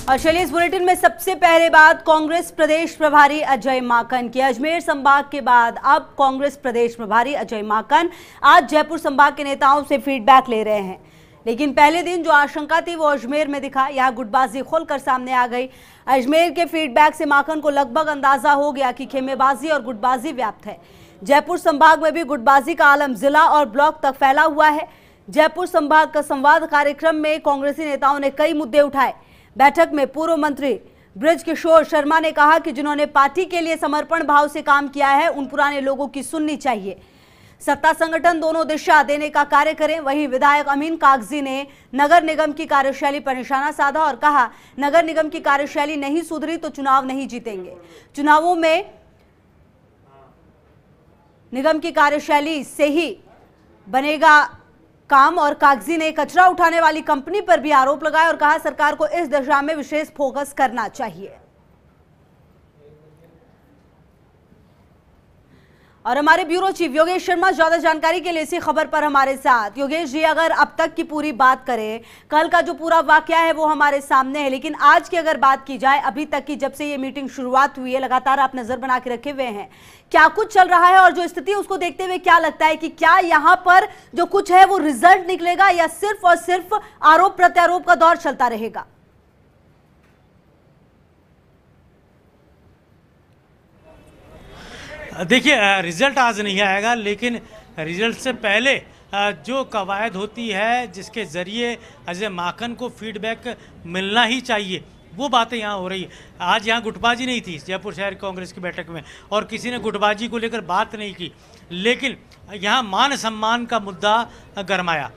और चलिए इस बुलेटिन में सबसे पहले बात कांग्रेस प्रदेश प्रभारी अजय माकन की। अजमेर संभाग के बाद अब कांग्रेस प्रदेश प्रभारी अजय माकन आज जयपुर संभाग के नेताओं से फीडबैक ले रहे हैं। लेकिन पहले दिन जो आशंका थी वो अजमेर में दिखा, यहाँ गुटबाजी खुलकर सामने आ गई। अजमेर के फीडबैक से माकन को लगभग अंदाजा हो गया कि खेमेबाजी और गुटबाजी व्याप्त है। जयपुर संभाग में भी गुटबाजी का आलम जिला और ब्लॉक तक फैला हुआ है। जयपुर संभाग का संवाद कार्यक्रम में कांग्रेसी नेताओं ने कई मुद्दे उठाए। बैठक में पूर्व मंत्री बृजकिशोर शर्मा ने कहा कि जिन्होंने पार्टी के लिए समर्पण भाव से काम किया है उन पुराने लोगों की सुननी चाहिए। सत्ता संगठन दोनों दिशा देने का कार्य करें। वहीं विधायक अमीन कागजी ने नगर निगम की कार्यशैली पर निशाना साधा और कहा, नगर निगम की कार्यशैली नहीं सुधरी तो चुनाव नहीं जीतेंगे। चुनावों में निगम की कार्यशैली से ही बनेगा काम। और कागजी ने कचरा उठाने वाली कंपनी पर भी आरोप लगाया और कहा सरकार को इस दिशा में विशेष फोकस करना चाहिए। और हमारे ब्यूरो चीफ योगेश शर्मा ज्यादा जानकारी के लिए इसी खबर पर हमारे साथ। योगेश जी, अगर अब तक की पूरी बात करें, कल का जो पूरा वाकया है वो हमारे सामने है, लेकिन आज की अगर बात की जाए, अभी तक की जब से ये मीटिंग शुरुआत हुई है लगातार आप नजर बना के रखे हुए हैं, क्या कुछ चल रहा है और जो स्थिति उसको देखते हुए क्या लगता है कि क्या यहाँ पर जो कुछ है वो रिजल्ट निकलेगा या सिर्फ और सिर्फ आरोप प्रत्यारोप का दौर चलता रहेगा? देखिए, रिजल्ट आज नहीं आएगा, लेकिन रिजल्ट से पहले जो कवायद होती है जिसके ज़रिए अजय माकन को फीडबैक मिलना ही चाहिए, वो बातें यहाँ हो रही है। आज यहाँ गुटबाजी नहीं थी जयपुर शहर कांग्रेस की बैठक में और किसी ने गुटबाजी को लेकर बात नहीं की, लेकिन यहाँ मान सम्मान का मुद्दा गरमाया।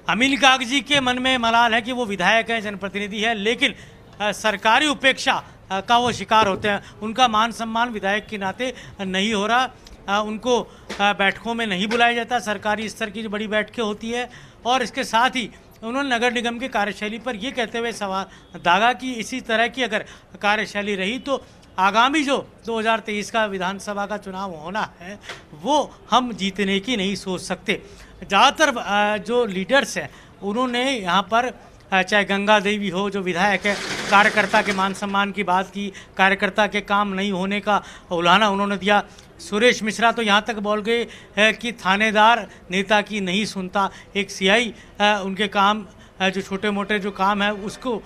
अमीन कागजी के मन में मलाल है कि वो विधायक हैं, जनप्रतिनिधि है, लेकिन सरकारी उपेक्षा का वो शिकार होते हैं। उनका मान सम्मान विधायक के नाते नहीं हो रहा, उनको बैठकों में नहीं बुलाया जाता। सरकारी स्तर की जो बड़ी बैठकें होती है, और इसके साथ ही उन्होंने नगर निगम की कार्यशैली पर ये कहते हुए सवाल दागा कि इसी तरह की अगर कार्यशैली रही तो आगामी जो 2023 का विधानसभा का चुनाव होना है वो हम जीतने की नहीं सोच सकते। ज़्यादातर जो लीडर्स हैं उन्होंने यहाँ पर, चाहे गंगा देवी हो जो विधायक है, कार्यकर्ता के मान सम्मान की बात की, कार्यकर्ता के काम नहीं होने का उलाहना उन्होंने दिया। सुरेश मिश्रा तो यहाँ तक बोल गए है कि थानेदार नेता की नहीं सुनता। एक सीआई उनके काम जो छोटे मोटे जो काम है उसको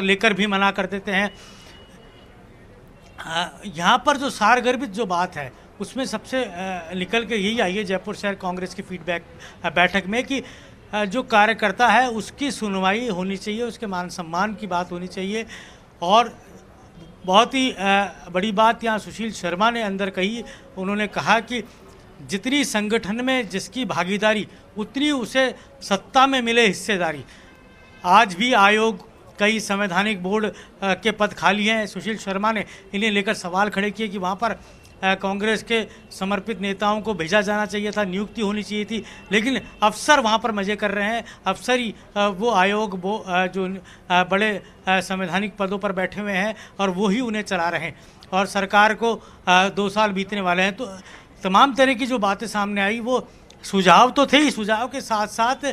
लेकर भी मना कर देते हैं। यहाँ पर जो सारगर्भित जो बात है उसमें सबसे निकल के यही आई है जयपुर शहर कांग्रेस की फीडबैक बैठक में कि जो कार्यकर्ता है उसकी सुनवाई होनी चाहिए, उसके मान सम्मान की बात होनी चाहिए। और बहुत ही बड़ी बात यहाँ सुशील शर्मा ने अंदर कही। उन्होंने कहा कि जितनी संगठन में जिसकी भागीदारी उतनी उसे सत्ता में मिले हिस्सेदारी। आज भी आयोग, कई संवैधानिक बोर्ड के पद खाली हैं। सुशील शर्मा ने इन्हें लेकर सवाल खड़े किए कि वहाँ पर कांग्रेस के समर्पित नेताओं को भेजा जाना चाहिए था, नियुक्ति होनी चाहिए थी, लेकिन अफसर वहाँ पर मज़े कर रहे हैं। अफसर ही वो आयोग वो जो बड़े संवैधानिक पदों पर बैठे हुए हैं और वो ही उन्हें चला रहे हैं, और सरकार को 2 साल बीतने वाले हैं। तो तमाम तरह की जो बातें सामने आई वो सुझाव तो थे ही, सुझाव के साथ साथ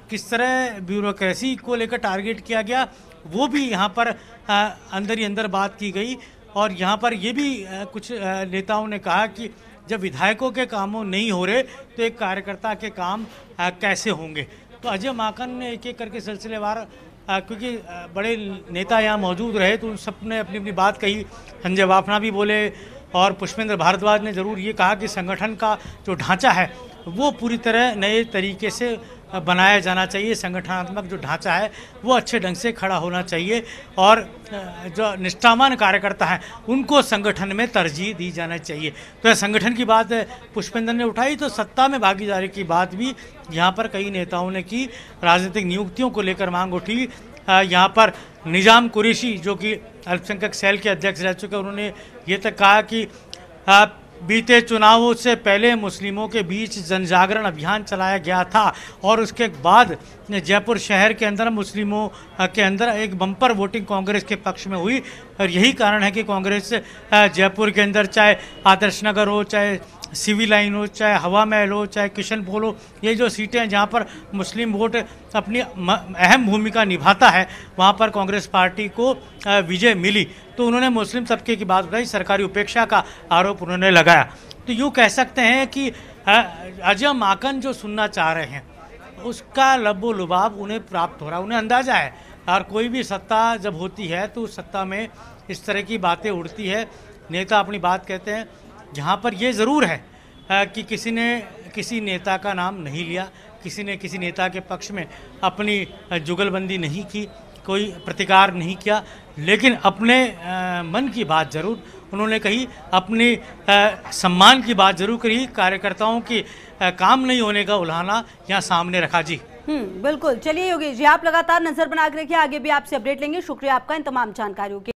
किस तरह ब्यूरोक्रेसी को लेकर टारगेट किया गया वो भी यहाँ पर अंदर ही अंदर बात की गई। और यहाँ पर ये भी कुछ नेताओं ने कहा कि जब विधायकों के कामों नहीं हो रहे तो एक कार्यकर्ता के काम कैसे होंगे। तो अजय माकन ने एक एक करके सिलसिलेवार, क्योंकि बड़े नेता यहाँ मौजूद रहे तो उन सब ने अपनी अपनी बात कही। संजय वाफना भी बोले और पुष्पेंद्र भारद्वाज ने ज़रूर ये कहा कि संगठन का जो ढांचा है वो पूरी तरह नए तरीके से बनाया जाना चाहिए। संगठनात्मक जो ढांचा है वो अच्छे ढंग से खड़ा होना चाहिए, और जो निष्ठावान कार्यकर्ता हैं उनको संगठन में तरजीह दी जाना चाहिए। तो संगठन की बात पुष्पेंद्र ने उठाई, तो सत्ता में भागीदारी की बात भी यहाँ पर कई नेताओं ने की। राजनीतिक नियुक्तियों को लेकर मांग उठी। यहाँ पर निजाम कुरैशी जो कि अल्पसंख्यक सेल के अध्यक्ष रह चुके, उन्होंने ये तक कहा कि बीते चुनावों से पहले मुस्लिमों के बीच जनजागरण अभियान चलाया गया था और उसके बाद जयपुर शहर के अंदर मुस्लिमों के अंदर एक बम्पर वोटिंग कांग्रेस के पक्ष में हुई। और यही कारण है कि कांग्रेस जयपुर के अंदर चाहे आदर्श नगर हो, चाहे सिविल लाइन हो, चाहे हवा महल हो, चाहे किशनपोल हो, ये जो सीटें हैं जहाँ पर मुस्लिम वोट अपनी अहम भूमिका निभाता है, वहाँ पर कांग्रेस पार्टी को विजय मिली। तो उन्होंने मुस्लिम तबके की बात बताई, सरकारी उपेक्षा का आरोप उन्होंने लगाया। तो यूँ कह सकते हैं कि अजय माकन जो सुनना चाह रहे हैं उसका लबो लुबाब उन्हें प्राप्त हो रहा है, उन्हें अंदाज़ा है। और कोई भी सत्ता जब होती है तो उस सत्ता में इस तरह की बातें उड़ती है, नेता अपनी बात कहते हैं। जहाँ पर ये ज़रूर है कि किसी ने किसी नेता का नाम नहीं लिया, किसी ने किसी नेता के पक्ष में अपनी जुगलबंदी नहीं की, कोई प्रतिकार नहीं किया, लेकिन अपने मन की बात ज़रूर उन्होंने कही, अपनी सम्मान की बात ज़रूर कही। कार्यकर्ताओं की काम नहीं होने का उल्हाना यहाँ सामने रखा। जी बिल्कुल। चलिए योगेश जी, आप लगातार नजर बना के रखिए, आगे भी आपसे अपडेट लेंगे। शुक्रिया आपका इन तमाम जानकारियों के